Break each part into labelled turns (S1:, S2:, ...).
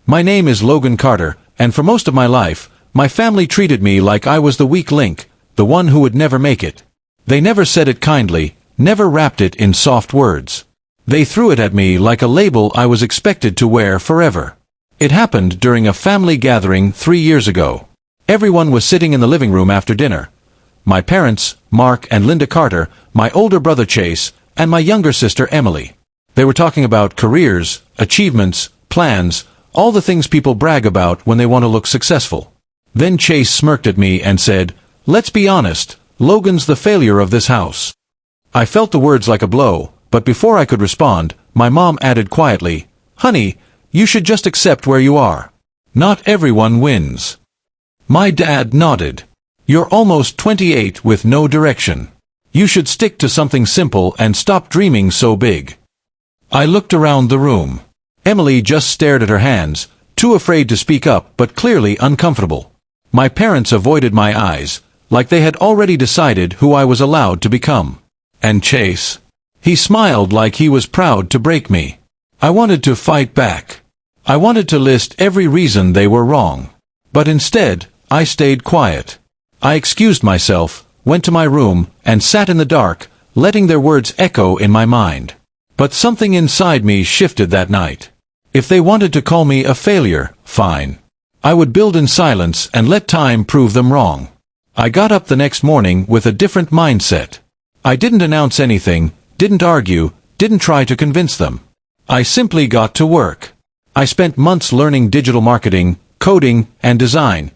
S1: My name is Logan Carter, and for most of my life, my family treated me like I was the weak link, the one who would never make it. They never said it kindly, never wrapped it in soft words. They threw it at me like a label I was expected to wear forever. It happened during a family gathering 3 years ago. Everyone was sitting in the living room after dinner. My parents, Mark and Linda Carter, my older brother Chase, and my younger sister Emily. They were talking about careers, achievements, plans, all the things people brag about when they want to look successful. Then Chase smirked at me and said, "Let's be honest, Logan's the failure of this house." I felt the words like a blow, but before I could respond, my mom added quietly, "Honey, you should just accept where you are. Not everyone wins." My dad nodded. "You're almost 28 with no direction. You should stick to something simple and stop dreaming so big." I looked around the room. Emily just stared at her hands, too afraid to speak up but clearly uncomfortable. My parents avoided my eyes, like they had already decided who I was allowed to become. And Chase? He smiled like he was proud to break me. I wanted to fight back. I wanted to list every reason they were wrong. But instead, I stayed quiet. I excused myself, went to my room, and sat in the dark, letting their words echo in my mind. But something inside me shifted that night. If they wanted to call me a failure, fine. I would build in silence and let time prove them wrong. I got up the next morning with a different mindset. I didn't announce anything, didn't argue, didn't try to convince them. I simply got to work. I spent months learning digital marketing, coding, and design.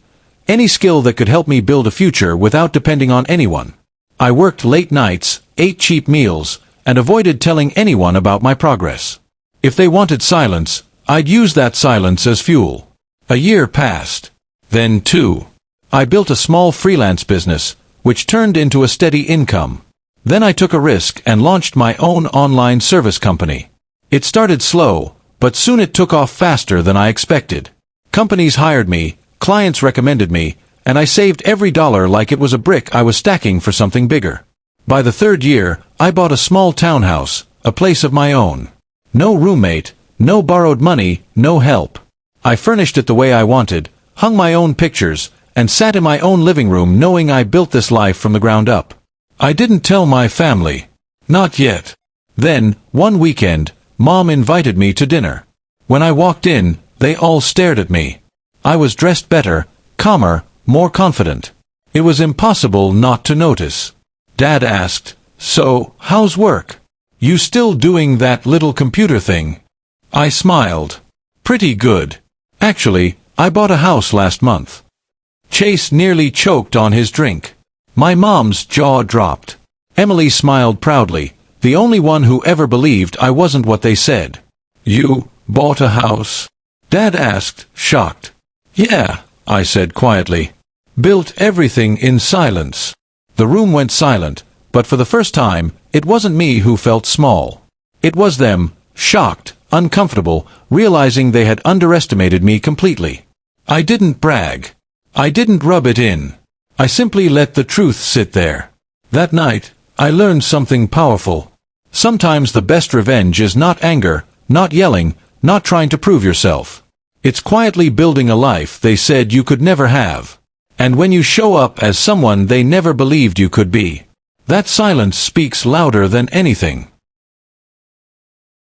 S1: Any skill that could help me build a future without depending on anyone. I worked late nights, ate cheap meals, and avoided telling anyone about my progress. If they wanted silence, I'd use that silence as fuel. A year passed. Then 2. I built a small freelance business, which turned into a steady income. Then I took a risk and launched my own online service company. It started slow, but soon it took off faster than I expected. Companies hired me, clients recommended me, and I saved every dollar like it was a brick I was stacking for something bigger. By the 3rd year, I bought a small townhouse, a place of my own. No roommate, no borrowed money, no help. I furnished it the way I wanted, hung my own pictures, and sat in my own living room knowing I built this life from the ground up. I didn't tell my family. Not yet. Then, one weekend, Mom invited me to dinner. When I walked in, they all stared at me. I was dressed better, calmer, more confident. It was impossible not to notice. Dad asked, "So, how's work? You still doing that little computer thing?" I smiled. "Pretty good. Actually, I bought a house last month." Chase nearly choked on his drink. My mom's jaw dropped. Emily smiled proudly, the only one who ever believed I wasn't what they said. "You bought a house?" Dad asked, shocked. "Yeah," I said quietly. "Built everything in silence." The room went silent, but for the first time, it wasn't me who felt small. It was them, shocked, uncomfortable, realizing they had underestimated me completely. I didn't brag. I didn't rub it in. I simply let the truth sit there. That night, I learned something powerful. Sometimes the best revenge is not anger, not yelling, not trying to prove yourself. It's quietly building a life they said you could never have. And when you show up as someone they never believed you could be, that silence speaks louder than anything.